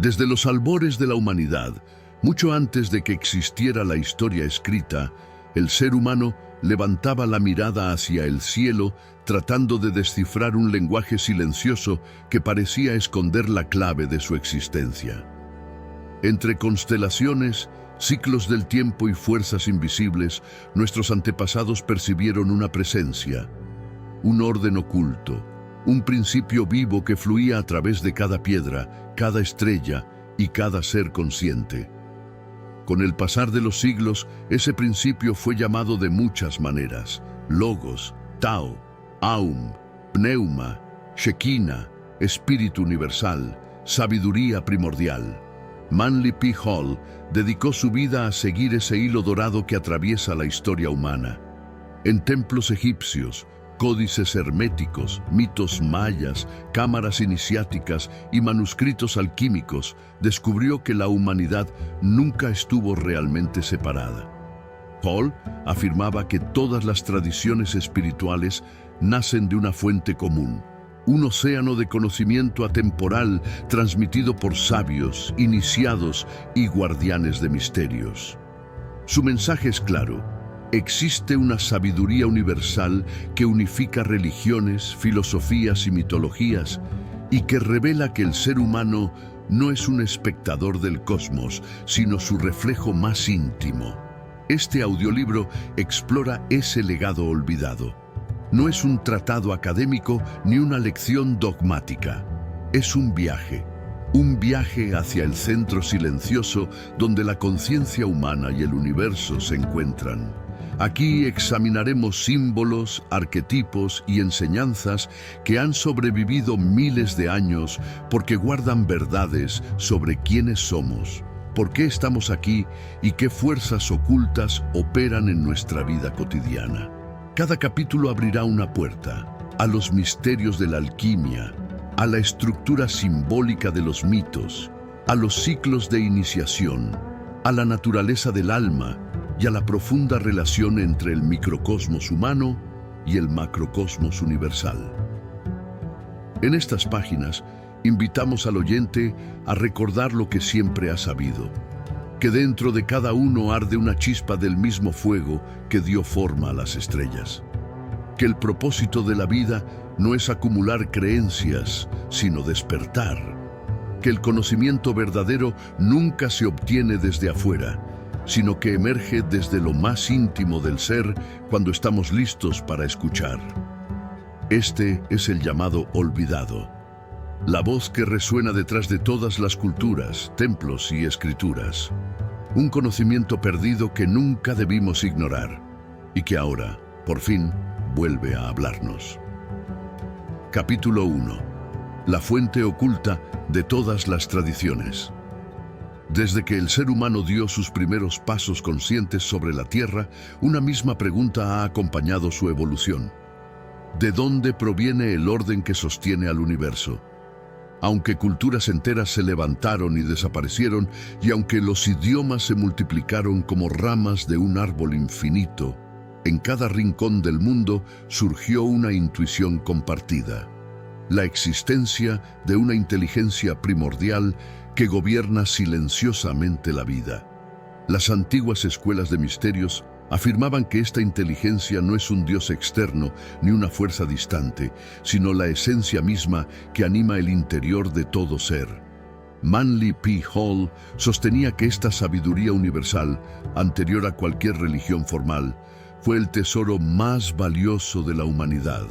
Desde los albores de la humanidad, mucho antes de que existiera la historia escrita, el ser humano levantaba la mirada hacia el cielo tratando de descifrar un lenguaje silencioso que parecía esconder la clave de su existencia. Entre constelaciones, ciclos del tiempo y fuerzas invisibles, nuestros antepasados percibieron una presencia, un orden oculto, un principio vivo que fluía a través de cada piedra, cada estrella y cada ser consciente. Con el pasar de los siglos, ese principio fue llamado de muchas maneras: Logos, Tao, Aum, Pneuma, Shekinah, Espíritu Universal, Sabiduría Primordial. Manly P. Hall dedicó su vida a seguir ese hilo dorado que atraviesa la historia humana. En templos egipcios, códices herméticos, mitos mayas, cámaras iniciáticas y manuscritos alquímicos, descubrió que la humanidad nunca estuvo realmente separada. Hall afirmaba que todas las tradiciones espirituales nacen de una fuente común, un océano de conocimiento atemporal transmitido por sabios, iniciados y guardianes de misterios. Su mensaje es claro: existe una sabiduría universal que unifica religiones, filosofías y mitologías, y que revela que el ser humano no es un espectador del cosmos, sino su reflejo más íntimo. Este audiolibro explora ese legado olvidado. No es un tratado académico ni una lección dogmática. Es un viaje hacia el centro silencioso donde la conciencia humana y el universo se encuentran. Aquí examinaremos símbolos, arquetipos y enseñanzas que han sobrevivido miles de años porque guardan verdades sobre quiénes somos, por qué estamos aquí y qué fuerzas ocultas operan en nuestra vida cotidiana. Cada capítulo abrirá una puerta a los misterios de la alquimia, a la estructura simbólica de los mitos, a los ciclos de iniciación, a la naturaleza del alma y a la profunda relación entre el microcosmos humano y el macrocosmos universal. En estas páginas, invitamos al oyente a recordar lo que siempre ha sabido: que dentro de cada uno arde una chispa del mismo fuego que dio forma a las estrellas. Que el propósito de la vida no es acumular creencias, sino despertar. Que el conocimiento verdadero nunca se obtiene desde afuera, sino que emerge desde lo más íntimo del ser cuando estamos listos para escuchar. Este es el llamado olvidado, la voz que resuena detrás de todas las culturas, templos y escrituras. Un conocimiento perdido que nunca debimos ignorar y que ahora, por fin, vuelve a hablarnos. Capítulo 1. La fuente oculta de todas las tradiciones. Desde que el ser humano dio sus primeros pasos conscientes sobre la Tierra, una misma pregunta ha acompañado su evolución: ¿de dónde proviene el orden que sostiene al universo? Aunque culturas enteras se levantaron y desaparecieron, y aunque los idiomas se multiplicaron como ramas de un árbol infinito, en cada rincón del mundo surgió una intuición compartida: la existencia de una inteligencia primordial que gobierna silenciosamente la vida. Las antiguas escuelas de misterios afirmaban que esta inteligencia no es un dios externo ni una fuerza distante, sino la esencia misma que anima el interior de todo ser. Manly P. Hall sostenía que esta sabiduría universal, anterior a cualquier religión formal, fue el tesoro más valioso de la humanidad.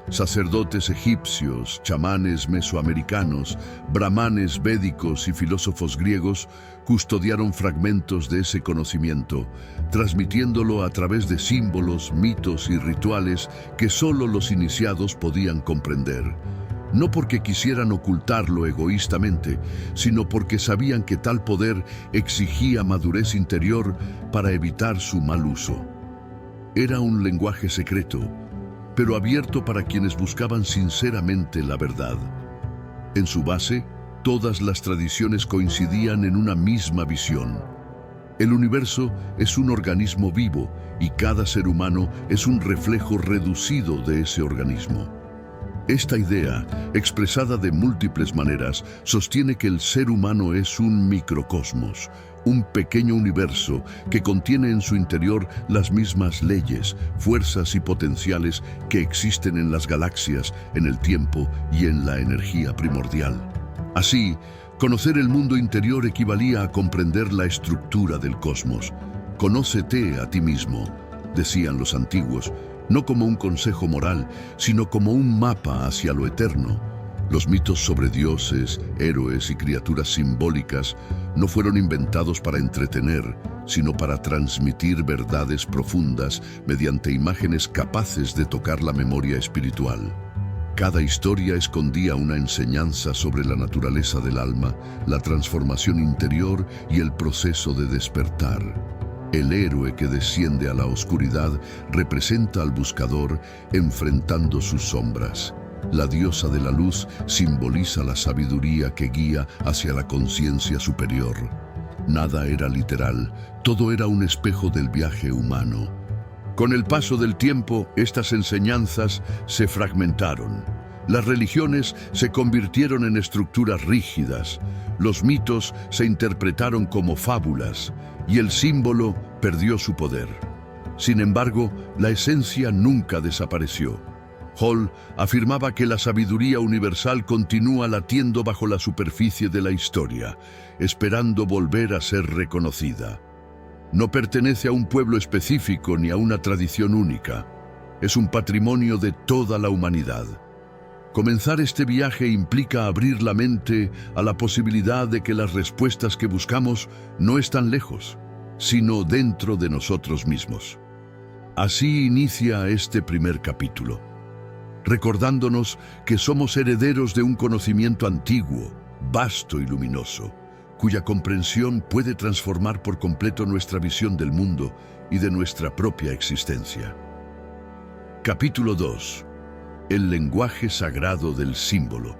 Sacerdotes egipcios, chamanes mesoamericanos, brahmanes védicos y filósofos griegos custodiaron fragmentos de ese conocimiento, transmitiéndolo a través de símbolos, mitos y rituales que solo los iniciados podían comprender. No porque quisieran ocultarlo egoístamente, sino porque sabían que tal poder exigía madurez interior para evitar su mal uso. Era un lenguaje secreto, pero abierto para quienes buscaban sinceramente la verdad. En su base, todas las tradiciones coincidían en una misma visión: el universo es un organismo vivo y cada ser humano es un reflejo reducido de ese organismo. Esta idea, expresada de múltiples maneras, sostiene que el ser humano es un microcosmos, un pequeño universo que contiene en su interior las mismas leyes, fuerzas y potenciales que existen en las galaxias, en el tiempo y en la energía primordial. Así, conocer el mundo interior equivalía a comprender la estructura del cosmos. Conócete a ti mismo, decían los antiguos, no como un consejo moral, sino como un mapa hacia lo eterno. Los mitos sobre dioses, héroes y criaturas simbólicas no fueron inventados para entretener, sino para transmitir verdades profundas mediante imágenes capaces de tocar la memoria espiritual. Cada historia escondía una enseñanza sobre la naturaleza del alma, la transformación interior y el proceso de despertar. El héroe que desciende a la oscuridad representa al buscador enfrentando sus sombras. La diosa de la luz simboliza la sabiduría que guía hacia la conciencia superior. Nada era literal, todo era un espejo del viaje humano. Con el paso del tiempo, estas enseñanzas se fragmentaron. Las religiones se convirtieron en estructuras rígidas, los mitos se interpretaron como fábulas y el símbolo perdió su poder. Sin embargo, la esencia nunca desapareció. Hall afirmaba que la sabiduría universal continúa latiendo bajo la superficie de la historia, esperando volver a ser reconocida. No pertenece a un pueblo específico ni a una tradición única. Es un patrimonio de toda la humanidad. Comenzar este viaje implica abrir la mente a la posibilidad de que las respuestas que buscamos no están lejos, sino dentro de nosotros mismos. Así inicia este primer capítulo, recordándonos que somos herederos de un conocimiento antiguo, vasto y luminoso, cuya comprensión puede transformar por completo nuestra visión del mundo y de nuestra propia existencia. Capítulo 2. El lenguaje sagrado del símbolo.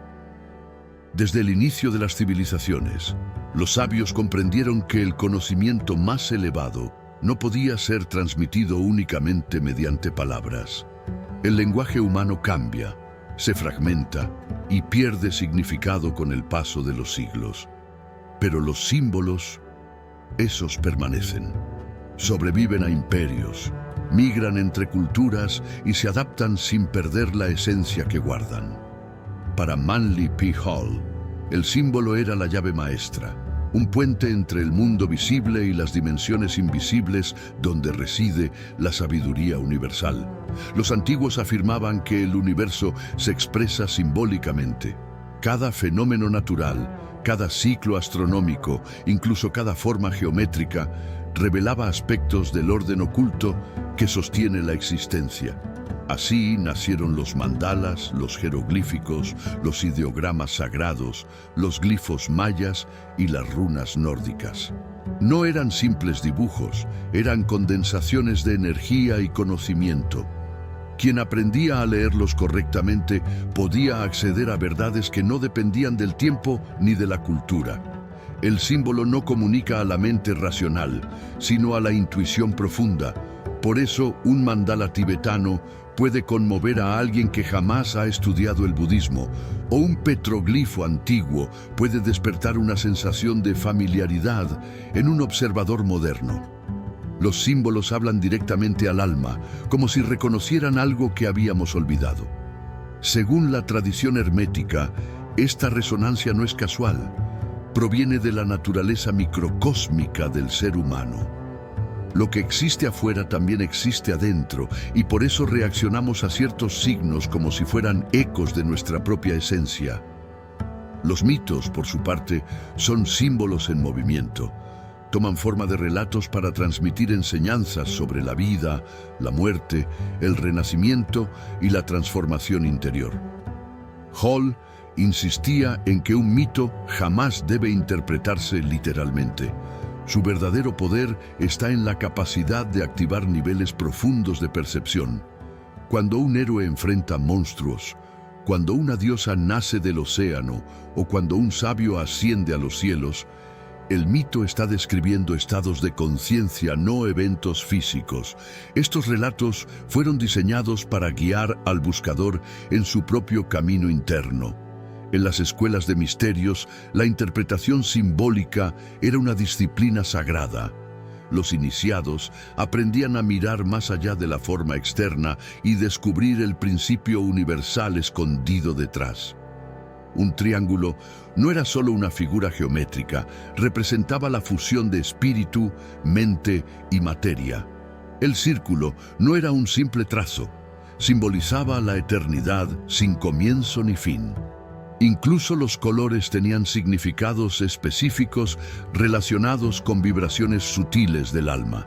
Desde el inicio de las civilizaciones, los sabios comprendieron que el conocimiento más elevado no podía ser transmitido únicamente mediante palabras. El lenguaje humano cambia, se fragmenta y pierde significado con el paso de los siglos. Pero los símbolos, esos permanecen. Sobreviven a imperios, migran entre culturas y se adaptan sin perder la esencia que guardan. Para Manly P. Hall, el símbolo era la llave maestra, un puente entre el mundo visible y las dimensiones invisibles donde reside la sabiduría universal. Los antiguos afirmaban que el universo se expresa simbólicamente. Cada fenómeno natural, cada ciclo astronómico, incluso cada forma geométrica, revelaba aspectos del orden oculto que sostiene la existencia. Así nacieron los mandalas, los jeroglíficos, los ideogramas sagrados, los glifos mayas y las runas nórdicas. No eran simples dibujos, eran condensaciones de energía y conocimiento. Quien aprendía a leerlos correctamente podía acceder a verdades que no dependían del tiempo ni de la cultura. El símbolo no comunica a la mente racional, sino a la intuición profunda. Por eso, un mandala tibetano puede conmover a alguien que jamás ha estudiado el budismo, o un petroglifo antiguo puede despertar una sensación de familiaridad en un observador moderno. Los símbolos hablan directamente al alma, como si reconocieran algo que habíamos olvidado. Según la tradición hermética, esta resonancia no es casual. Proviene de la naturaleza microcósmica del ser humano. Lo que existe afuera también existe adentro, y por eso reaccionamos a ciertos signos como si fueran ecos de nuestra propia esencia. Los mitos, por su parte, son símbolos en movimiento. Toman forma de relatos para transmitir enseñanzas sobre la vida, la muerte, el renacimiento y la transformación interior. Hall insistía en que un mito jamás debe interpretarse literalmente. Su verdadero poder está en la capacidad de activar niveles profundos de percepción. Cuando un héroe enfrenta monstruos, cuando una diosa nace del océano o cuando un sabio asciende a los cielos, El mito está describiendo estados de conciencia, no eventos físicos. Estos relatos fueron diseñados para guiar al buscador en su propio camino interno. En las escuelas de misterios, la interpretación simbólica era una disciplina sagrada. Los iniciados aprendían a mirar más allá de la forma externa y descubrir el principio universal escondido detrás. Un triángulo no era solo una figura geométrica, representaba la fusión de espíritu, mente y materia. El círculo no era un simple trazo, simbolizaba la eternidad sin comienzo ni fin. Incluso los colores tenían significados específicos relacionados con vibraciones sutiles del alma.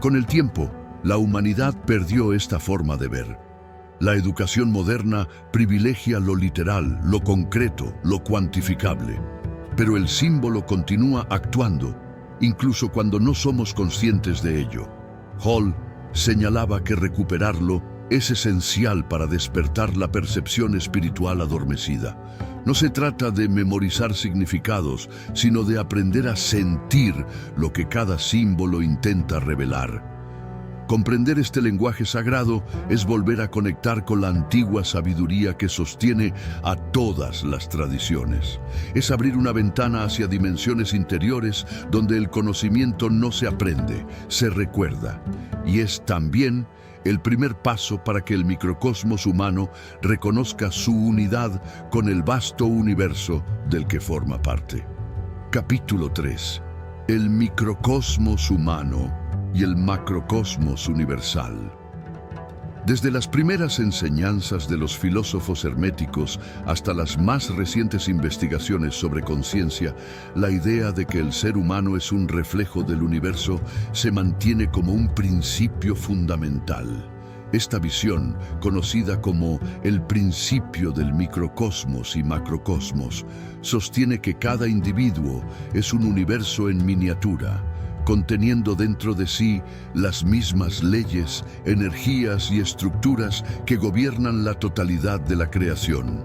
Con el tiempo, la humanidad perdió esta forma de ver. La educación moderna privilegia lo literal, lo concreto, lo cuantificable. Pero el símbolo continúa actuando, incluso cuando no somos conscientes de ello. Hall señalaba que recuperarlo es esencial para despertar la percepción espiritual adormecida. No se trata de memorizar significados, sino de aprender a sentir lo que cada símbolo intenta revelar. Comprender este lenguaje sagrado es volver a conectar con la antigua sabiduría que sostiene a todas las tradiciones. Es abrir una ventana hacia dimensiones interiores donde el conocimiento no se aprende, se recuerda. Y es también el primer paso para que el microcosmos humano reconozca su unidad con el vasto universo del que forma parte. Capítulo 3. El microcosmos humano y el macrocosmos universal. Desde las primeras enseñanzas de los filósofos herméticos hasta las más recientes investigaciones sobre conciencia, la idea de que el ser humano es un reflejo del universo se mantiene como un principio fundamental. Esta visión, conocida como el principio del microcosmos y macrocosmos, sostiene que cada individuo es un universo en miniatura, conteniendo dentro de sí las mismas leyes, energías y estructuras que gobiernan la totalidad de la creación.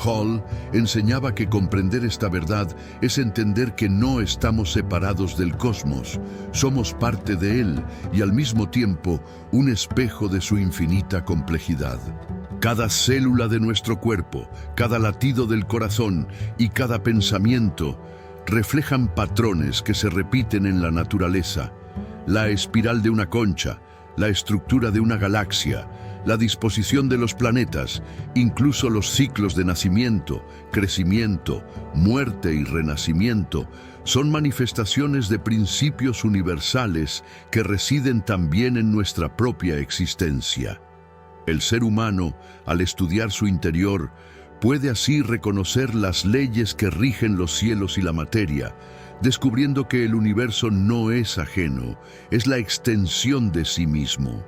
Hall enseñaba que comprender esta verdad es entender que no estamos separados del cosmos, somos parte de él y al mismo tiempo un espejo de su infinita complejidad. Cada célula de nuestro cuerpo, cada latido del corazón y cada pensamiento reflejan patrones que se repiten en la naturaleza. La espiral de una concha, la estructura de una galaxia, la disposición de los planetas, incluso los ciclos de nacimiento, crecimiento, muerte y renacimiento, son manifestaciones de principios universales que residen también en nuestra propia existencia. El ser humano, al estudiar su interior, puede así reconocer las leyes que rigen los cielos y la materia, descubriendo que el universo no es ajeno, es la extensión de sí mismo.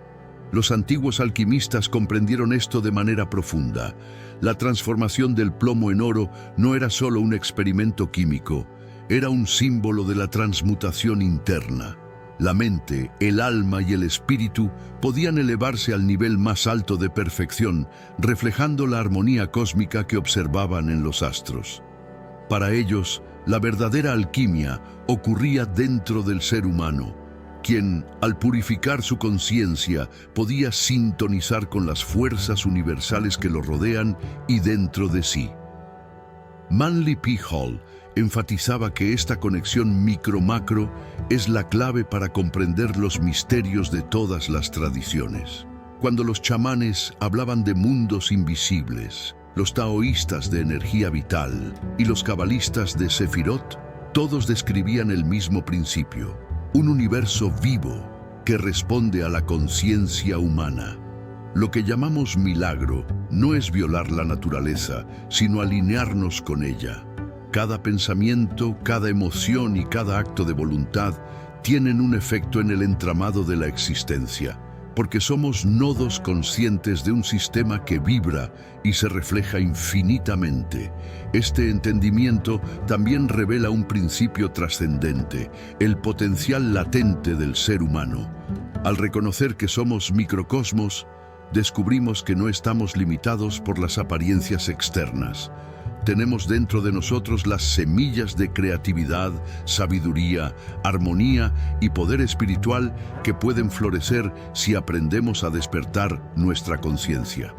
Los antiguos alquimistas comprendieron esto de manera profunda. La transformación del plomo en oro no era solo un experimento químico, era un símbolo de la transmutación interna. La mente, el alma y el espíritu podían elevarse al nivel más alto de perfección, reflejando la armonía cósmica que observaban en los astros. Para ellos, la verdadera alquimia ocurría dentro del ser humano, quien, al purificar su conciencia, podía sintonizar con las fuerzas universales que lo rodean y dentro de sí. Manly P. Hall enfatizaba que esta conexión micro-macro es la clave para comprender los misterios de todas las tradiciones. Cuando los chamanes hablaban de mundos invisibles, los taoístas de energía vital y los cabalistas de Sefirot, todos describían el mismo principio, un universo vivo que responde a la conciencia humana. Lo que llamamos milagro no es violar la naturaleza, sino alinearnos con ella. Cada pensamiento, cada emoción y cada acto de voluntad tienen un efecto en el entramado de la existencia, porque somos nodos conscientes de un sistema que vibra y se refleja infinitamente. Este entendimiento también revela un principio trascendente, el potencial latente del ser humano. Al reconocer que somos microcosmos, descubrimos que no estamos limitados por las apariencias externas. tenemos dentro de nosotros las semillas de creatividad, sabiduría, armonía y poder espiritual que pueden florecer si aprendemos a despertar nuestra conciencia.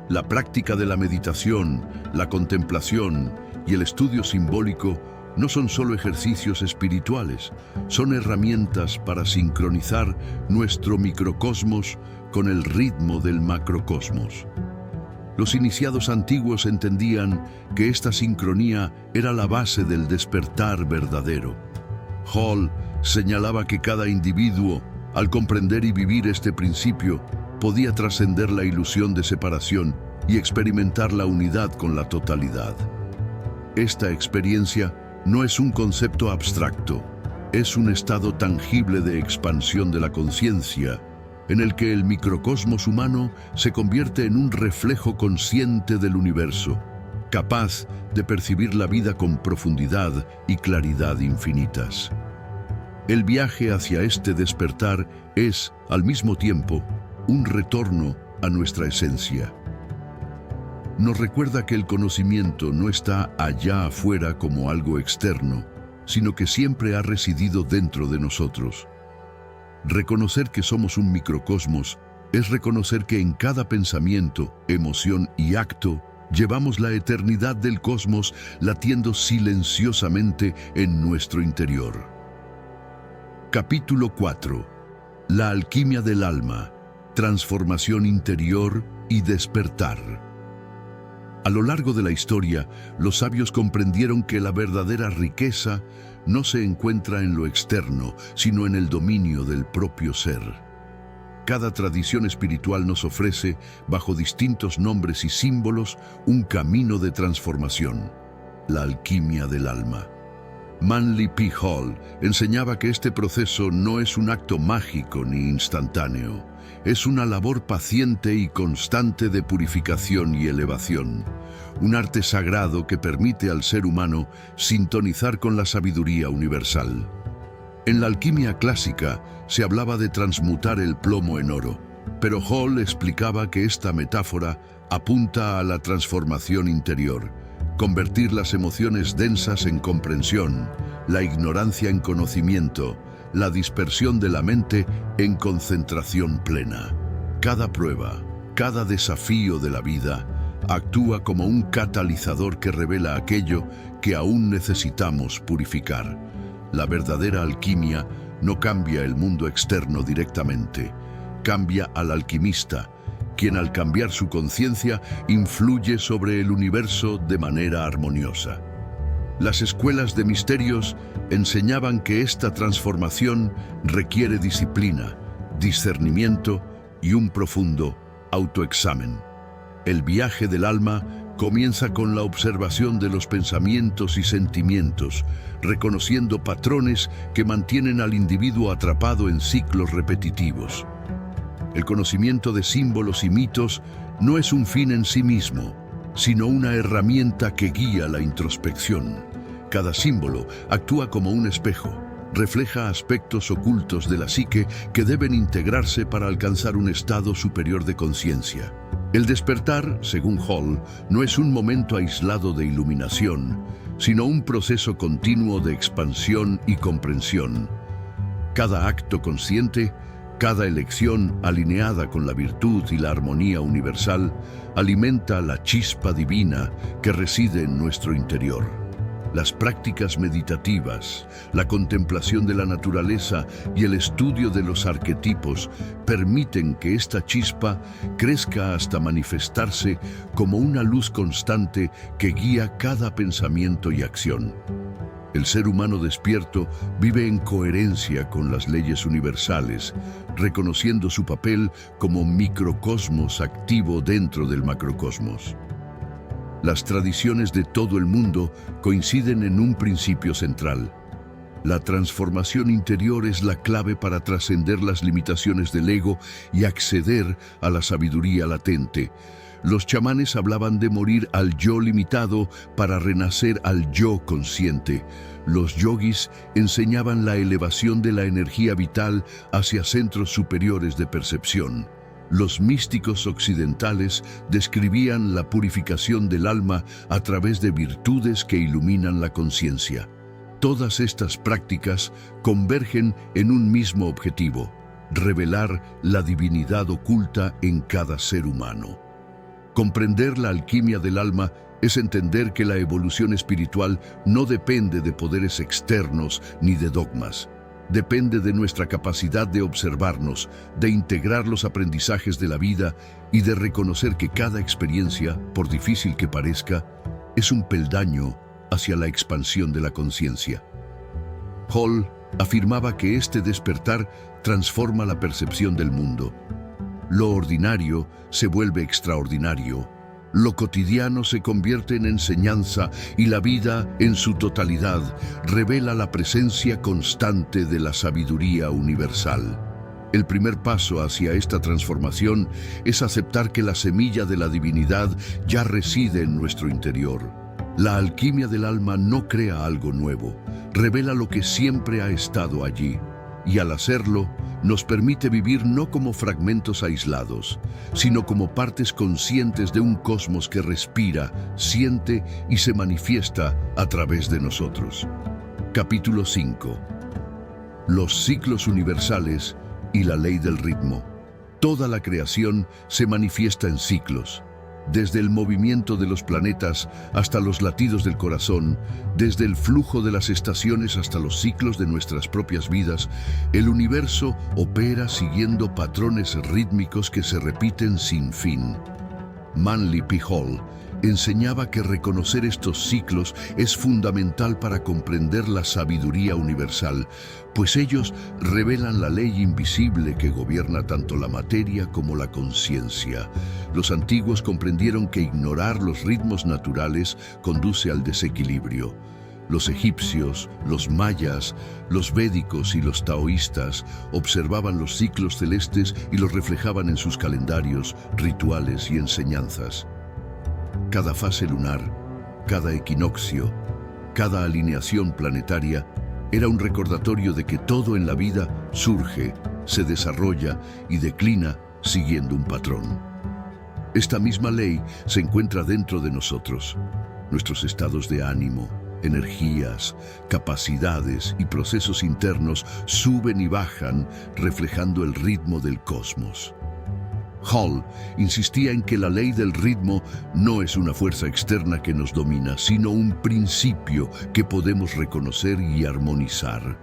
La práctica de la meditación, la contemplación y el estudio simbólico no son solo ejercicios espirituales, son herramientas para sincronizar nuestro microcosmos con el ritmo del macrocosmos. Los iniciados antiguos entendían que esta sincronía era la base del despertar verdadero. Hall señalaba que cada individuo, al comprender y vivir este principio, podía trascender la ilusión de separación y experimentar la unidad con la totalidad. Esta experiencia no es un concepto abstracto, es un estado tangible de expansión de la conciencia, en el que el microcosmos humano se convierte en un reflejo consciente del universo, capaz de percibir la vida con profundidad y claridad infinitas. El viaje hacia este despertar es, al mismo tiempo, un retorno a nuestra esencia. Nos recuerda que el conocimiento no está allá afuera como algo externo, sino que siempre ha residido dentro de nosotros. Reconocer que somos un microcosmos es reconocer que en cada pensamiento, emoción y acto llevamos la eternidad del cosmos latiendo silenciosamente en nuestro interior. Capítulo 4. La alquimia del alma, transformación interior y despertar. A lo largo de la historia, los sabios comprendieron que la verdadera riqueza no se encuentra en lo externo, sino en el dominio del propio ser. Cada tradición espiritual nos ofrece, bajo distintos nombres y símbolos, un camino de transformación, la alquimia del alma. Manly P. Hall enseñaba que este proceso no es un acto mágico ni instantáneo, es una labor paciente y constante de purificación y elevación, un arte sagrado que permite al ser humano sintonizar con la sabiduría universal. En la alquimia clásica se hablaba de transmutar el plomo en oro, pero Hall explicaba que esta metáfora apunta a la transformación interior, convertir las emociones densas en comprensión, la ignorancia en conocimiento, la dispersión de la mente en concentración plena. Cada prueba, cada desafío de la vida actúa como un catalizador que revela aquello que aún necesitamos purificar. La verdadera alquimia no cambia el mundo externo directamente, cambia al alquimista, quien al cambiar su conciencia influye sobre el universo de manera armoniosa. Las escuelas de misterios enseñaban que esta transformación requiere disciplina, discernimiento y un profundo autoexamen. El viaje del alma comienza con la observación de los pensamientos y sentimientos, reconociendo patrones que mantienen al individuo atrapado en ciclos repetitivos. El conocimiento de símbolos y mitos no es un fin en sí mismo, sino una herramienta que guía la introspección. Cada símbolo actúa como un espejo, refleja aspectos ocultos de la psique que deben integrarse para alcanzar un estado superior de conciencia. El despertar, según Hall, no es un momento aislado de iluminación, sino un proceso continuo de expansión y comprensión. Cada acto consciente, cada elección alineada con la virtud y la armonía universal, alimenta la chispa divina que reside en nuestro interior. Las prácticas meditativas, la contemplación de la naturaleza y el estudio de los arquetipos permiten que esta chispa crezca hasta manifestarse como una luz constante que guía cada pensamiento y acción. El ser humano despierto vive en coherencia con las leyes universales, reconociendo su papel como microcosmos activo dentro del macrocosmos. Las tradiciones de todo el mundo coinciden en un principio central. La transformación interior es la clave para trascender las limitaciones del ego y acceder a la sabiduría latente. Los chamanes hablaban de morir al yo limitado para renacer al yo consciente. Los yogis enseñaban la elevación de la energía vital hacia centros superiores de percepción. Los místicos occidentales describían la purificación del alma a través de virtudes que iluminan la conciencia. Todas estas prácticas convergen en un mismo objetivo: revelar la divinidad oculta en cada ser humano. Comprender la alquimia del alma es entender que la evolución espiritual no depende de poderes externos ni de dogmas. Depende de nuestra capacidad de observarnos, de integrar los aprendizajes de la vida y de reconocer que cada experiencia, por difícil que parezca, es un peldaño hacia la expansión de la conciencia. Hall afirmaba que este despertar transforma la percepción del mundo. Lo ordinario se vuelve extraordinario. Lo cotidiano se convierte en enseñanza y la vida, en su totalidad, revela la presencia constante de la sabiduría universal. El primer paso hacia esta transformación es aceptar que la semilla de la divinidad ya reside en nuestro interior. La alquimia del alma no crea algo nuevo, revela lo que siempre ha estado allí. Y al hacerlo, nos permite vivir no como fragmentos aislados, sino como partes conscientes de un cosmos que respira, siente y se manifiesta a través de nosotros. Capítulo 5. Los ciclos universales y la ley del ritmo. Toda la creación se manifiesta en ciclos. Desde el movimiento de los planetas hasta los latidos del corazón, desde el flujo de las estaciones hasta los ciclos de nuestras propias vidas, el universo opera siguiendo patrones rítmicos que se repiten sin fin. Manly P. Hall enseñaba que reconocer estos ciclos es fundamental para comprender la sabiduría universal, pues ellos revelan la ley invisible que gobierna tanto la materia como la conciencia. Los antiguos comprendieron que ignorar los ritmos naturales conduce al desequilibrio. Los egipcios, los mayas, los védicos y los taoístas observaban los ciclos celestes y los reflejaban en sus calendarios, rituales y enseñanzas. Cada fase lunar, cada equinoccio, cada alineación planetaria era un recordatorio de que todo en la vida surge, se desarrolla y declina siguiendo un patrón. Esta misma ley se encuentra dentro de nosotros. Nuestros estados de ánimo, energías, capacidades y procesos internos suben y bajan, reflejando el ritmo del cosmos. Hall insistía en que la ley del ritmo no es una fuerza externa que nos domina, sino un principio que podemos reconocer y armonizar.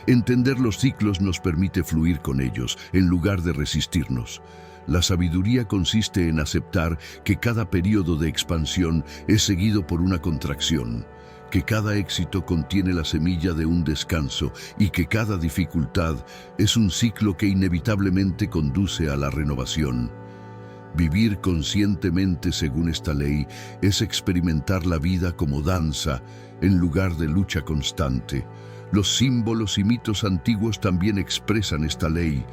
Entender los ciclos nos permite fluir con ellos, en lugar de resistirnos. La sabiduría consiste en aceptar que cada periodo de expansión es seguido por una contracción, que cada éxito contiene la semilla de un descanso y que cada dificultad es un ciclo que inevitablemente conduce a la renovación. Vivir conscientemente según esta ley es experimentar la vida como danza en lugar de lucha constante. Los símbolos y mitos antiguos también expresan esta ley.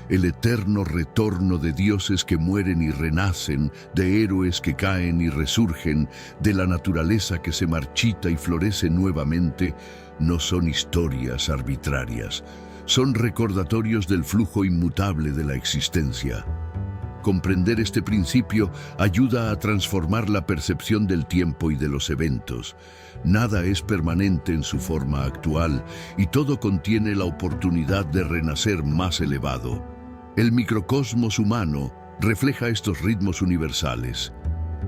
El eterno retorno de dioses que mueren y renacen, de héroes que caen y resurgen, de la naturaleza que se marchita y florece nuevamente, no son historias arbitrarias, son recordatorios del flujo inmutable de la existencia. Comprender este principio ayuda a transformar la percepción del tiempo y de los eventos. Nada es permanente en su forma actual y todo contiene la oportunidad de renacer más elevado. El microcosmos humano refleja estos ritmos universales.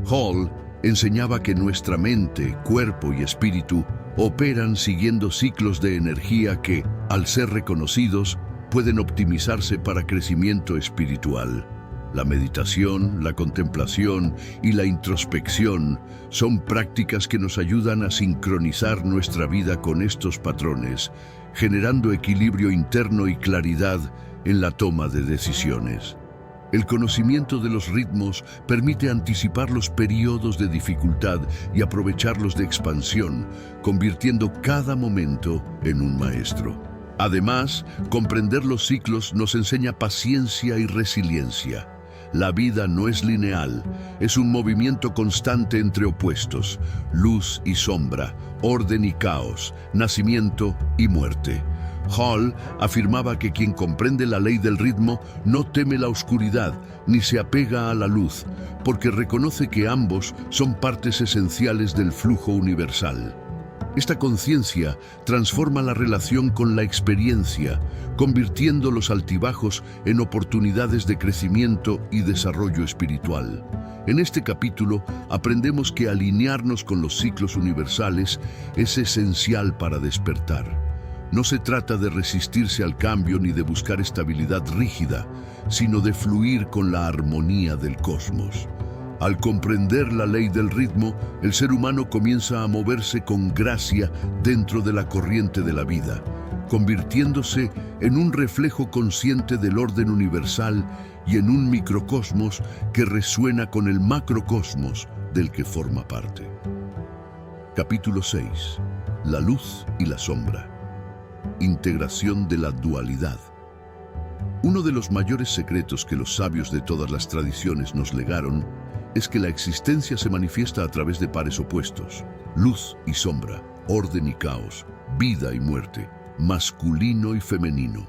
Hall enseñaba que nuestra mente, cuerpo y espíritu operan siguiendo ciclos de energía que, al ser reconocidos, pueden optimizarse para crecimiento espiritual. La meditación, la contemplación y la introspección son prácticas que nos ayudan a sincronizar nuestra vida con estos patrones, generando equilibrio interno y claridad en la toma de decisiones. El conocimiento de los ritmos permite anticipar los periodos de dificultad y aprovecharlos de expansión, convirtiendo cada momento en un maestro. Además, comprender los ciclos nos enseña paciencia y resiliencia. La vida no es lineal, es un movimiento constante entre opuestos, luz y sombra, orden y caos, nacimiento y muerte. Hall afirmaba que quien comprende la ley del ritmo no teme la oscuridad ni se apega a la luz, porque reconoce que ambos son partes esenciales del flujo universal. Esta conciencia transforma la relación con la experiencia, convirtiendo los altibajos en oportunidades de crecimiento y desarrollo espiritual. En este capítulo aprendemos que alinearnos con los ciclos universales es esencial para despertar. No se trata de resistirse al cambio ni de buscar estabilidad rígida, sino de fluir con la armonía del cosmos. Al comprender la ley del ritmo, el ser humano comienza a moverse con gracia dentro de la corriente de la vida, convirtiéndose en un reflejo consciente del orden universal y en un microcosmos que resuena con el macrocosmos del que forma parte. Capítulo 6. La luz y la sombra. Integración de la dualidad. Uno de los mayores secretos que los sabios de todas las tradiciones nos legaron es que la existencia se manifiesta a través de pares opuestos, luz y sombra, orden y caos, vida y muerte, masculino y femenino.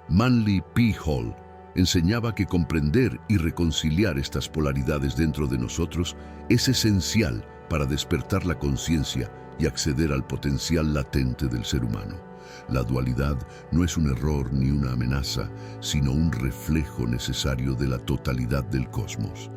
Manly P. Hall enseñaba que comprender y reconciliar estas polaridades dentro de nosotros es esencial para despertar la conciencia y acceder al potencial latente del ser humano. La dualidad no es un error ni una amenaza, sino un reflejo necesario de la totalidad del cosmos.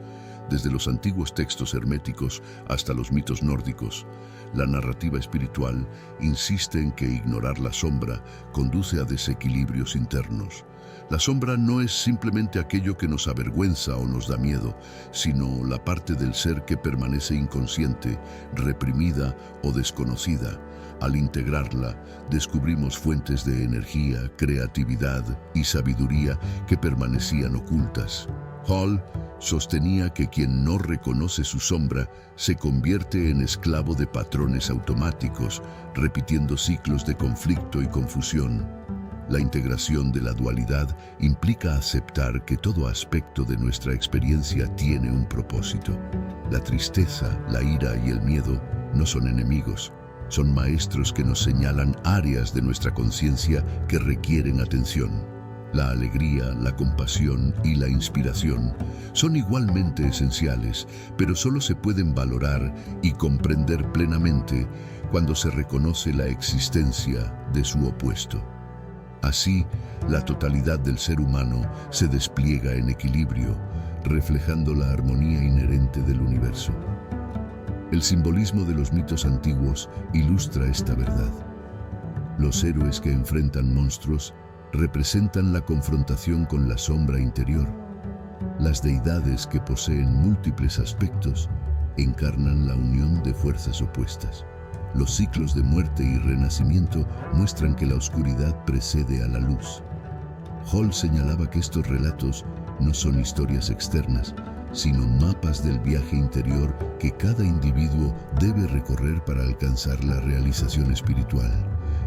Desde los antiguos textos herméticos hasta los mitos nórdicos, la narrativa espiritual insiste en que ignorar la sombra conduce a desequilibrios internos. La sombra no es simplemente aquello que nos avergüenza o nos da miedo, sino la parte del ser que permanece inconsciente, reprimida o desconocida. Al integrarla, descubrimos fuentes de energía, creatividad y sabiduría que permanecían ocultas. Hall sostenía que quien no reconoce su sombra se convierte en esclavo de patrones automáticos, repitiendo ciclos de conflicto y confusión. La integración de la dualidad implica aceptar que todo aspecto de nuestra experiencia tiene un propósito. La tristeza, la ira y el miedo no son enemigos, son maestros que nos señalan áreas de nuestra conciencia que requieren atención. La alegría, la compasión y la inspiración son igualmente esenciales, pero solo se pueden valorar y comprender plenamente cuando se reconoce la existencia de su opuesto. Así, la totalidad del ser humano se despliega en equilibrio, reflejando la armonía inherente del universo. El simbolismo de los mitos antiguos ilustra esta verdad. Los héroes que enfrentan monstruos representan la confrontación con la sombra interior. Las deidades que poseen múltiples aspectos encarnan la unión de fuerzas opuestas. Los ciclos de muerte y renacimiento muestran que la oscuridad precede a la luz. Hall señalaba que estos relatos no son historias externas, sino mapas del viaje interior que cada individuo debe recorrer para alcanzar la realización espiritual.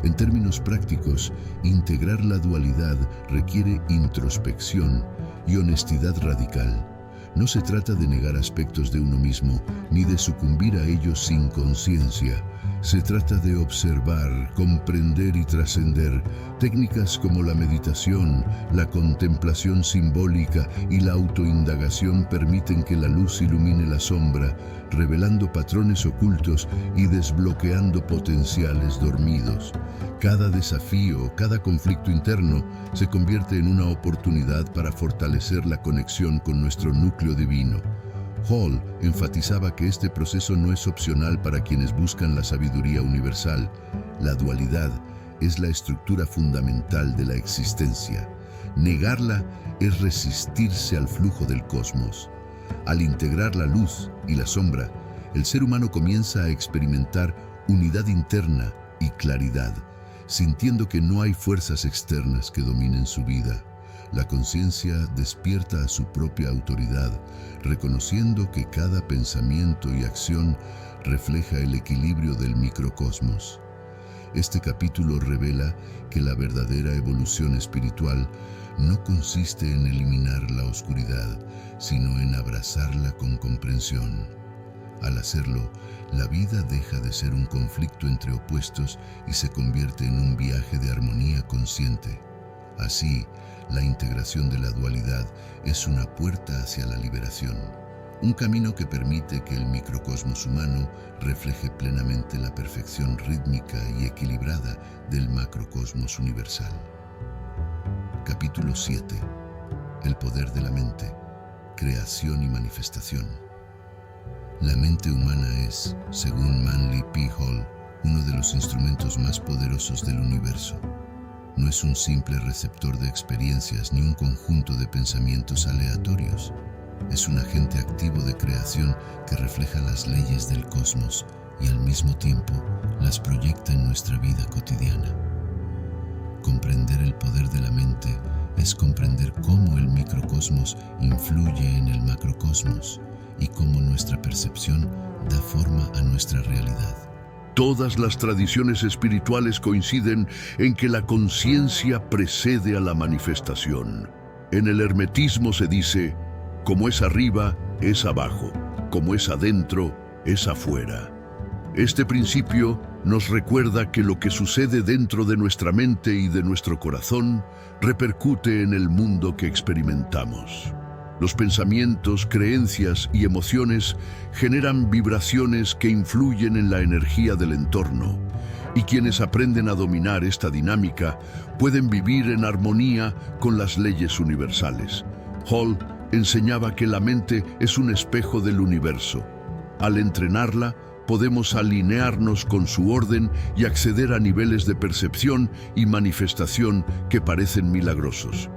En términos prácticos, integrar la dualidad requiere introspección y honestidad radical. No se trata de negar aspectos de uno mismo, ni de sucumbir a ellos sin conciencia. Se trata de observar, comprender y trascender. Técnicas como la meditación, la contemplación simbólica y la autoindagación permiten que la luz ilumine la sombra, revelando patrones ocultos y desbloqueando potenciales dormidos. Cada desafío, cada conflicto interno se convierte en una oportunidad para fortalecer la conexión con nuestro núcleo divino. Hall enfatizaba que este proceso no es opcional para quienes buscan la sabiduría universal. La dualidad es la estructura fundamental de la existencia. Negarla es resistirse al flujo del cosmos. Al integrar la luz y la sombra, el ser humano comienza a experimentar unidad interna y claridad, sintiendo que no hay fuerzas externas que dominen su vida. La conciencia despierta a su propia autoridad, reconociendo que cada pensamiento y acción refleja el equilibrio del microcosmos. Este capítulo revela que la verdadera evolución espiritual no consiste en eliminar la oscuridad, sino en abrazarla con comprensión. Al hacerlo, la vida deja de ser un conflicto entre opuestos y se convierte en un viaje de armonía consciente. Así, la integración de la dualidad es una puerta hacia la liberación, un camino que permite que el microcosmos humano refleje plenamente la perfección rítmica y equilibrada del macrocosmos universal. Capítulo 7. El poder de la mente, creación y manifestación. La mente humana es, según Manly P. Hall, uno de los instrumentos más poderosos del universo. No es un simple receptor de experiencias ni un conjunto de pensamientos aleatorios. Es un agente activo de creación que refleja las leyes del cosmos y al mismo tiempo las proyecta en nuestra vida cotidiana. Comprender el poder de la mente es comprender cómo el microcosmos influye en el macrocosmos y cómo nuestra percepción da forma a nuestra realidad. Todas las tradiciones espirituales coinciden en que la conciencia precede a la manifestación. En el hermetismo se dice: como es arriba, es abajo; como es adentro, es afuera. Este principio nos recuerda que lo que sucede dentro de nuestra mente y de nuestro corazón repercute en el mundo que experimentamos. Los pensamientos, creencias y emociones generan vibraciones que influyen en la energía del entorno, y quienes aprenden a dominar esta dinámica pueden vivir en armonía con las leyes universales. Hall enseñaba que la mente es un espejo del universo. Al entrenarla, podemos alinearnos con su orden y acceder a niveles de percepción y manifestación que parecen milagrosos.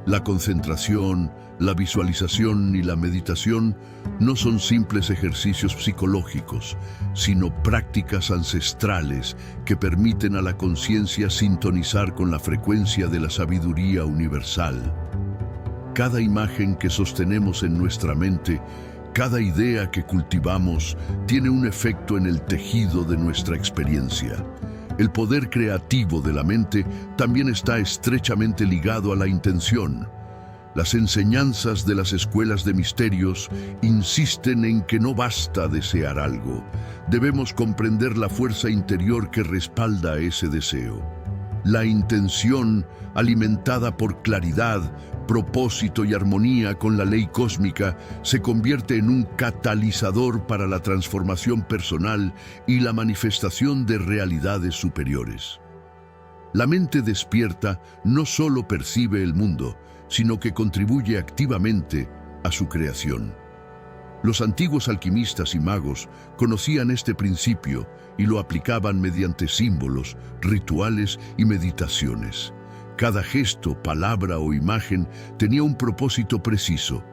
La concentración, la visualización y la meditación no son simples ejercicios psicológicos, sino prácticas ancestrales que permiten a la conciencia sintonizar con la frecuencia de la sabiduría universal. Cada imagen que sostenemos en nuestra mente, cada idea que cultivamos, tiene un efecto en el tejido de nuestra experiencia. El poder creativo de la mente también está estrechamente ligado a la intención. Las enseñanzas de las escuelas de misterios insisten en que no basta desear algo. Debemos comprender la fuerza interior que respalda ese deseo. La intención, alimentada por claridad, propósito y armonía con la ley cósmica, se convierte en un catalizador para la transformación personal y la manifestación de realidades superiores. La mente despierta no solo percibe el mundo, sino que contribuye activamente a su creación. Los antiguos alquimistas y magos conocían este principio y lo aplicaban mediante símbolos, rituales y meditaciones. Cada gesto, palabra o imagen tenía un propósito preciso: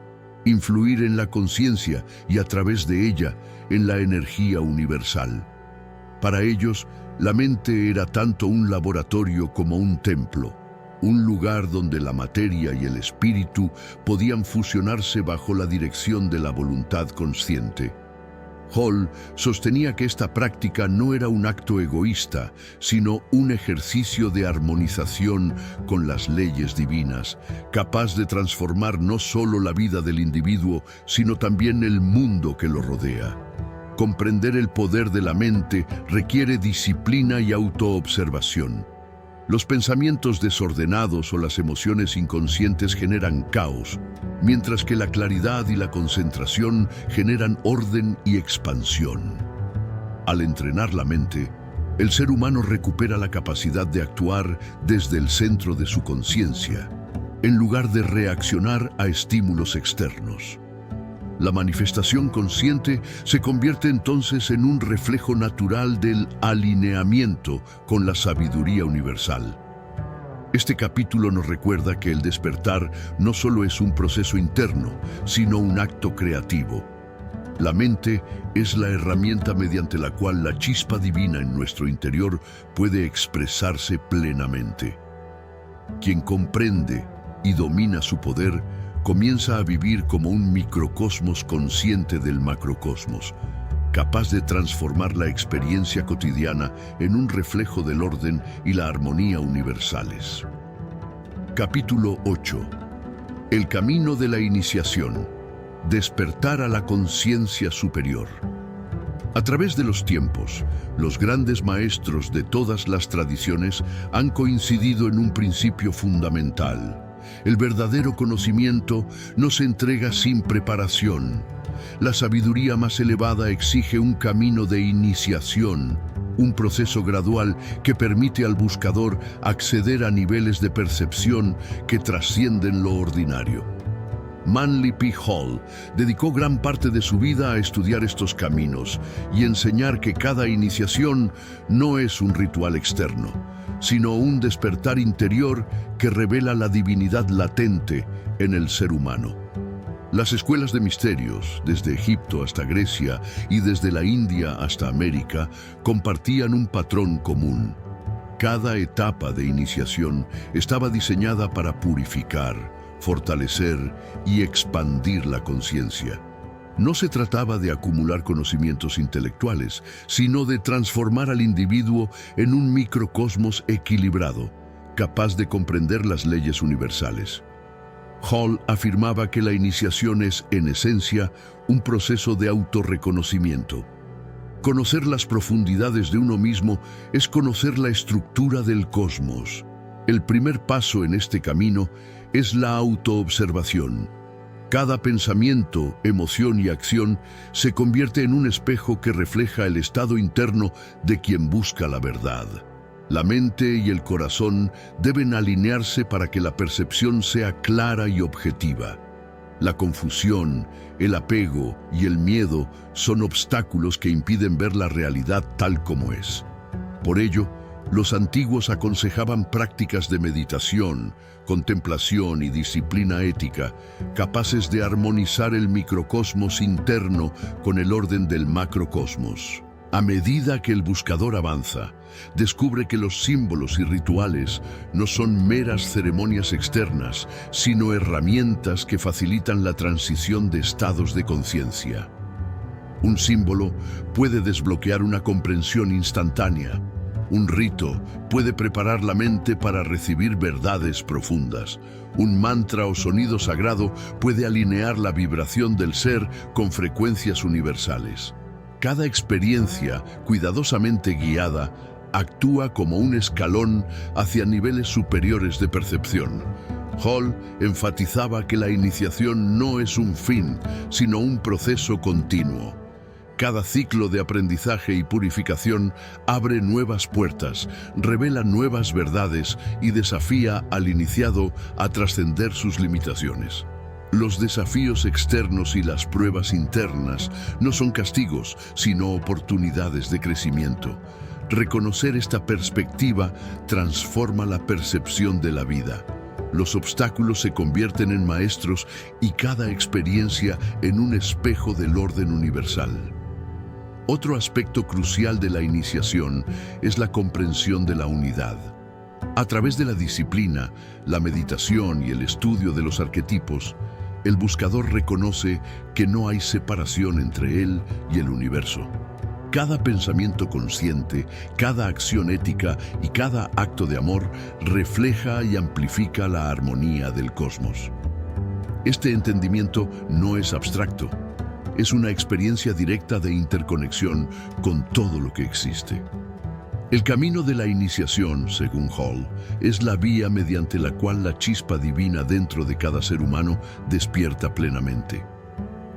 influir en la conciencia y a través de ella en la energía universal. Para ellos, la mente era tanto un laboratorio como un templo, un lugar donde la materia y el espíritu podían fusionarse bajo la dirección de la voluntad consciente. Hall sostenía que esta práctica no era un acto egoísta, sino un ejercicio de armonización con las leyes divinas, capaz de transformar no solo la vida del individuo, sino también el mundo que lo rodea. Comprender el poder de la mente requiere disciplina y autoobservación. Los pensamientos desordenados o las emociones inconscientes generan caos, mientras que la claridad y la concentración generan orden y expansión. Al entrenar la mente, el ser humano recupera la capacidad de actuar desde el centro de su conciencia, en lugar de reaccionar a estímulos externos. La manifestación consciente se convierte entonces en un reflejo natural del alineamiento con la sabiduría universal. Este capítulo nos recuerda que el despertar no solo es un proceso interno, sino un acto creativo. La mente es la herramienta mediante la cual la chispa divina en nuestro interior puede expresarse plenamente. Quien comprende y domina su poder comienza a vivir como un microcosmos consciente del macrocosmos, capaz de transformar la experiencia cotidiana en un reflejo del orden y la armonía universales. Capítulo 8. El camino de la iniciación. Despertar a la conciencia superior. A través de los tiempos, los grandes maestros de todas las tradiciones han coincidido en un principio fundamental. El verdadero conocimiento no se entrega sin preparación. La sabiduría más elevada exige un camino de iniciación, un proceso gradual que permite al buscador acceder a niveles de percepción que trascienden lo ordinario. Manly P. Hall dedicó gran parte de su vida a estudiar estos caminos y enseñar que cada iniciación no es un ritual externo, sino un despertar interior que revela la divinidad latente en el ser humano. Las escuelas de misterios, desde Egipto hasta Grecia y desde la India hasta América, compartían un patrón común. Cada etapa de iniciación estaba diseñada para purificar, fortalecer y expandir la conciencia. No se trataba de acumular conocimientos intelectuales, sino de transformar al individuo en un microcosmos equilibrado, capaz de comprender las leyes universales. Hall afirmaba que la iniciación es, en esencia, un proceso de autorreconocimiento. Conocer las profundidades de uno mismo es conocer la estructura del cosmos. El primer paso en este camino es la autoobservación. Cada pensamiento, emoción y acción se convierte en un espejo que refleja el estado interno de quien busca la verdad. La mente y el corazón deben alinearse para que la percepción sea clara y objetiva. La confusión, el apego y el miedo son obstáculos que impiden ver la realidad tal como es. Por ello, los antiguos aconsejaban prácticas de meditación, contemplación y disciplina ética, capaces de armonizar el microcosmos interno con el orden del macrocosmos. A medida que el buscador avanza, descubre que los símbolos y rituales no son meras ceremonias externas, sino herramientas que facilitan la transición de estados de conciencia. Un símbolo puede desbloquear una comprensión instantánea. Un rito puede preparar la mente para recibir verdades profundas. Un mantra o sonido sagrado puede alinear la vibración del ser con frecuencias universales. Cada experiencia, cuidadosamente guiada, actúa como un escalón hacia niveles superiores de percepción. Hall enfatizaba que la iniciación no es un fin, sino un proceso continuo. Cada ciclo de aprendizaje y purificación abre nuevas puertas, revela nuevas verdades y desafía al iniciado a trascender sus limitaciones. Los desafíos externos y las pruebas internas no son castigos, sino oportunidades de crecimiento. Reconocer esta perspectiva transforma la percepción de la vida. Los obstáculos se convierten en maestros y cada experiencia en un espejo del orden universal. Otro aspecto crucial de la iniciación es la comprensión de la unidad. A través de la disciplina, la meditación y el estudio de los arquetipos, el buscador reconoce que no hay separación entre él y el universo. Cada pensamiento consciente, cada acción ética y cada acto de amor refleja y amplifica la armonía del cosmos. Este entendimiento no es abstracto. Es una experiencia directa de interconexión con todo lo que existe. El camino de la iniciación, según Hall, es la vía mediante la cual la chispa divina dentro de cada ser humano despierta plenamente.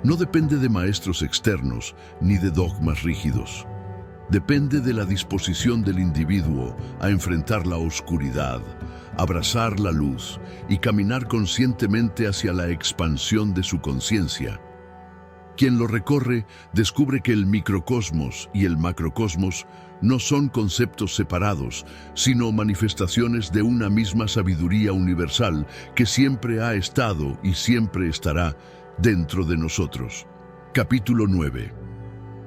No depende de maestros externos ni de dogmas rígidos. Depende de la disposición del individuo a enfrentar la oscuridad, abrazar la luz y caminar conscientemente hacia la expansión de su conciencia. Quien lo recorre descubre que el microcosmos y el macrocosmos no son conceptos separados, sino manifestaciones de una misma sabiduría universal que siempre ha estado y siempre estará dentro de nosotros. Capítulo 9.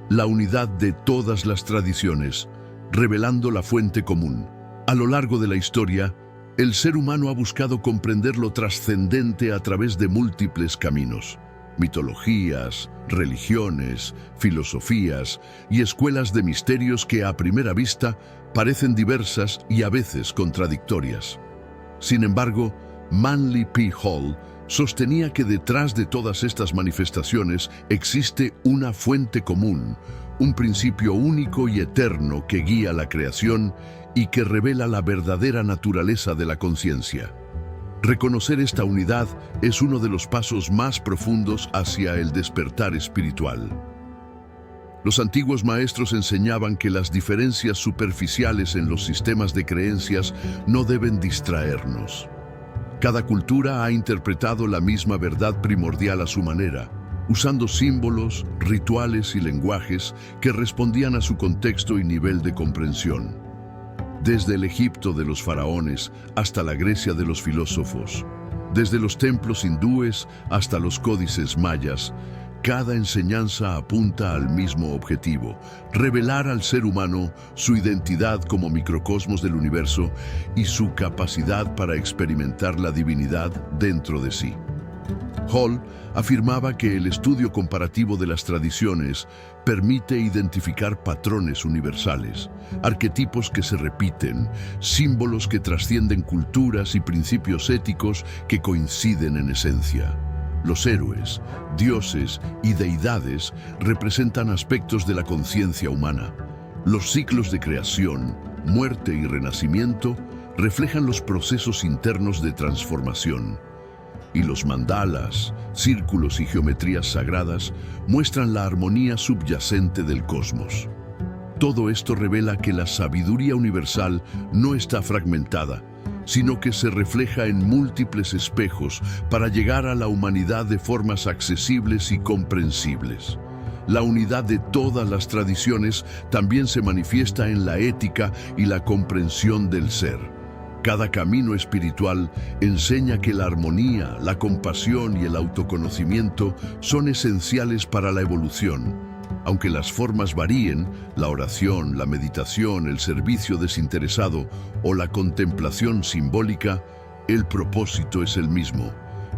La unidad de todas las tradiciones, revelando la fuente común. A lo largo de la historia, el ser humano ha buscado comprender lo trascendente a través de múltiples caminos. Mitologías, religiones, filosofías y escuelas de misterios que a primera vista parecen diversas y a veces contradictorias. Sin embargo, Manly P. Hall Sostenía que detrás de todas estas manifestaciones existe una fuente común, un principio único y eterno que guía la creación y que revela la verdadera naturaleza de la conciencia. Reconocer esta unidad es uno de los pasos más profundos hacia el despertar espiritual. Los antiguos maestros enseñaban que las diferencias superficiales en los sistemas de creencias no deben distraernos. Cada cultura ha interpretado la misma verdad primordial a su manera, usando símbolos, rituales y lenguajes que respondían a su contexto y nivel de comprensión. Desde el Egipto de los faraones hasta la Grecia de los filósofos, desde los templos hindúes hasta los códices mayas, cada enseñanza apunta al mismo objetivo: revelar al ser humano su identidad como microcosmos del universo y su capacidad para experimentar la divinidad dentro de sí. Hall afirmaba que el estudio comparativo de las tradiciones permite identificar patrones universales, arquetipos que se repiten, símbolos que trascienden culturas y principios éticos que coinciden en esencia. Los héroes, dioses y deidades representan aspectos de la conciencia humana. Los ciclos de creación, muerte y renacimiento reflejan los procesos internos de transformación. Y los mandalas, círculos y geometrías sagradas muestran la armonía subyacente del cosmos. Todo esto revela que la sabiduría universal no está fragmentada, sino que se refleja en múltiples espejos para llegar a la humanidad de formas accesibles y comprensibles. La unidad de todas las tradiciones también se manifiesta en la ética y la comprensión del ser. Cada camino espiritual enseña que la armonía, la compasión y el autoconocimiento son esenciales para la evolución. Aunque las formas varíen, la oración, la meditación, el servicio desinteresado o la contemplación simbólica, el propósito es el mismo: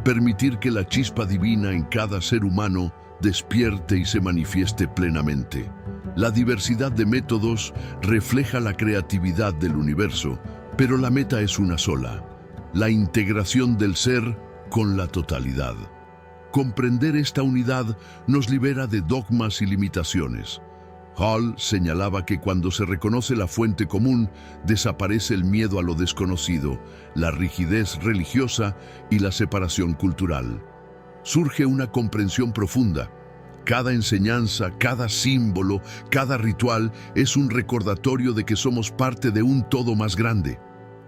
permitir que la chispa divina en cada ser humano despierte y se manifieste plenamente. La diversidad de métodos refleja la creatividad del universo, pero la meta es una sola: la integración del ser con la totalidad. Comprender esta unidad nos libera de dogmas y limitaciones. Hall señalaba que cuando se reconoce la fuente común, desaparece el miedo a lo desconocido, la rigidez religiosa y la separación cultural. Surge una comprensión profunda. Cada enseñanza, cada símbolo, cada ritual es un recordatorio de que somos parte de un todo más grande.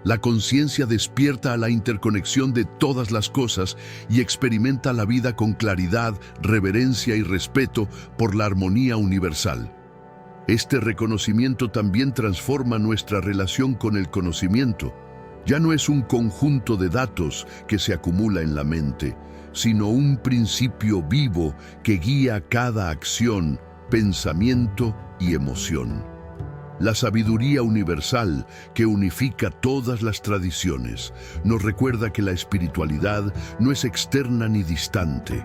La conciencia despierta a la interconexión de todas las cosas y experimenta la vida con claridad, reverencia y respeto por la armonía universal. Este reconocimiento también transforma nuestra relación con el conocimiento. Ya no es un conjunto de datos que se acumula en la mente, sino un principio vivo que guía cada acción, pensamiento y emoción. La sabiduría universal, que unifica todas las tradiciones, nos recuerda que la espiritualidad no es externa ni distante.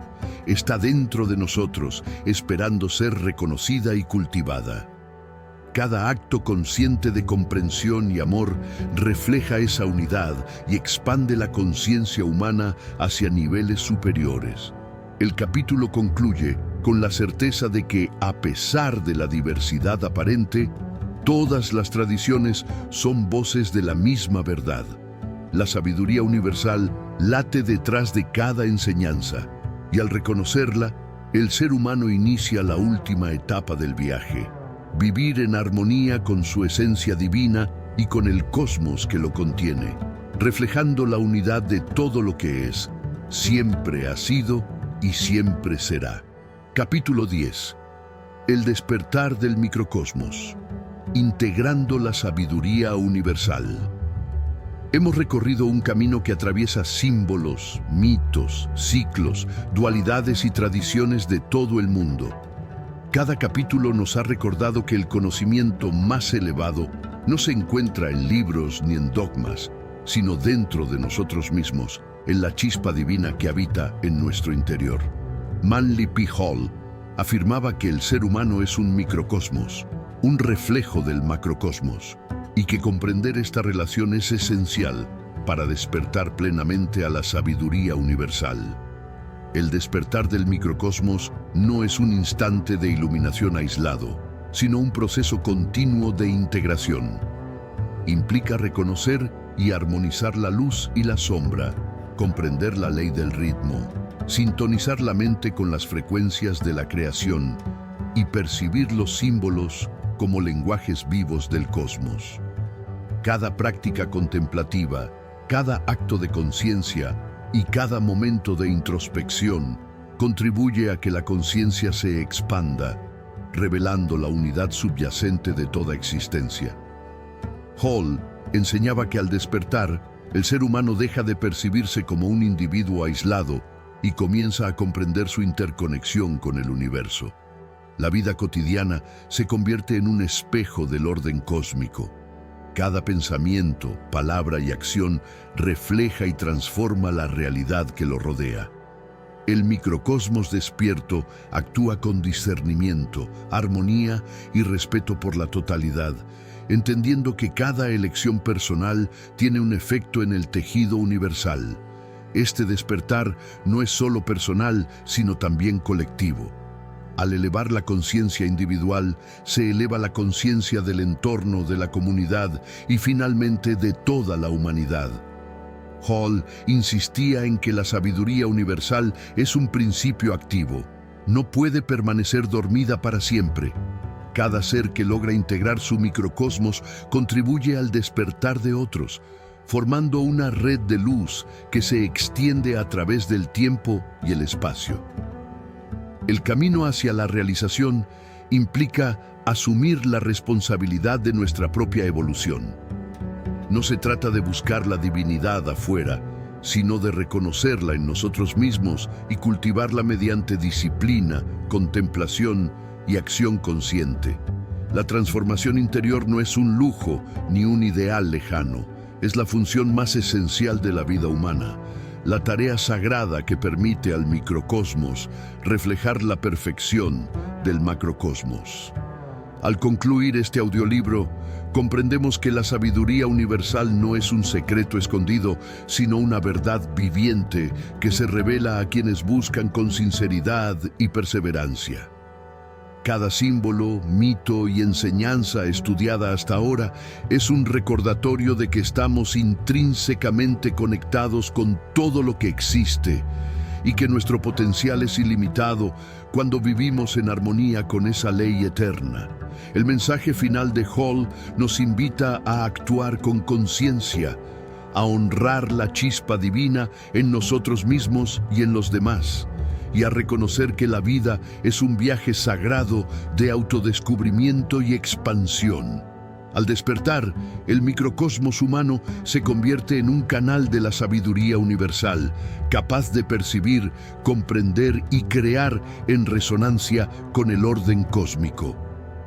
Está dentro de nosotros, esperando ser reconocida y cultivada. Cada acto consciente de comprensión y amor refleja esa unidad y expande la conciencia humana hacia niveles superiores. El capítulo concluye con la certeza de que, a pesar de la diversidad aparente, todas las tradiciones son voces de la misma verdad. La sabiduría universal late detrás de cada enseñanza, y al reconocerla, el ser humano inicia la última etapa del viaje: vivir en armonía con su esencia divina y con el cosmos que lo contiene, reflejando la unidad de todo lo que es, siempre ha sido y siempre será. Capítulo 10. El despertar del microcosmos. Integrando la sabiduría universal. Hemos recorrido un camino que atraviesa símbolos, mitos, ciclos, dualidades y tradiciones de todo el mundo. Cada capítulo nos ha recordado que el conocimiento más elevado no se encuentra en libros ni en dogmas, sino dentro de nosotros mismos, en la chispa divina que habita en nuestro interior. Manly P. Hall afirmaba que el ser humano es un microcosmos, un reflejo del macrocosmos, y que comprender esta relación es esencial para despertar plenamente a la sabiduría universal. El despertar del microcosmos no es un instante de iluminación aislado, sino un proceso continuo de integración. Implica reconocer y armonizar la luz y la sombra, comprender la ley del ritmo, sintonizar la mente con las frecuencias de la creación y percibir los símbolos como lenguajes vivos del cosmos. Cada práctica contemplativa, cada acto de conciencia y cada momento de introspección contribuye a que la conciencia se expanda, revelando la unidad subyacente de toda existencia. Hall enseñaba que al despertar, el ser humano deja de percibirse como un individuo aislado y comienza a comprender su interconexión con el universo. La vida cotidiana se convierte en un espejo del orden cósmico. Cada pensamiento, palabra y acción refleja y transforma la realidad que lo rodea. El microcosmos despierto actúa con discernimiento, armonía y respeto por la totalidad, entendiendo que cada elección personal tiene un efecto en el tejido universal. Este despertar no es solo personal, sino también colectivo. Al elevar la conciencia individual, se eleva la conciencia del entorno, de la comunidad y finalmente de toda la humanidad. Hall insistía en que la sabiduría universal es un principio activo. No puede permanecer dormida para siempre. Cada ser que logra integrar su microcosmos contribuye al despertar de otros, formando una red de luz que se extiende a través del tiempo y el espacio. El camino hacia la realización implica asumir la responsabilidad de nuestra propia evolución. No se trata de buscar la divinidad afuera, sino de reconocerla en nosotros mismos y cultivarla mediante disciplina, contemplación y acción consciente. La transformación interior no es un lujo ni un ideal lejano, es la función más esencial de la vida humana, la tarea sagrada que permite al microcosmos reflejar la perfección del macrocosmos. Al concluir este audiolibro, comprendemos que la sabiduría universal no es un secreto escondido, sino una verdad viviente que se revela a quienes buscan con sinceridad y perseverancia. Cada símbolo, mito y enseñanza estudiada hasta ahora es un recordatorio de que estamos intrínsecamente conectados con todo lo que existe y que nuestro potencial es ilimitado cuando vivimos en armonía con esa ley eterna. El mensaje final de Hall nos invita a actuar con conciencia, a honrar la chispa divina en nosotros mismos y en los demás, y a reconocer que la vida es un viaje sagrado de autodescubrimiento y expansión. Al despertar, el microcosmos humano se convierte en un canal de la sabiduría universal, capaz de percibir, comprender y crear en resonancia con el orden cósmico.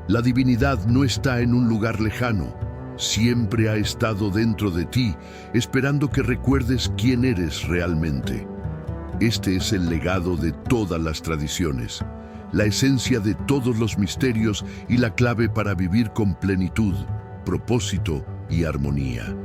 La divinidad no está en un lugar lejano, siempre ha estado dentro de ti, esperando que recuerdes quién eres realmente. Este es el legado de todas las tradiciones, la esencia de todos los misterios y la clave para vivir con plenitud, propósito y armonía.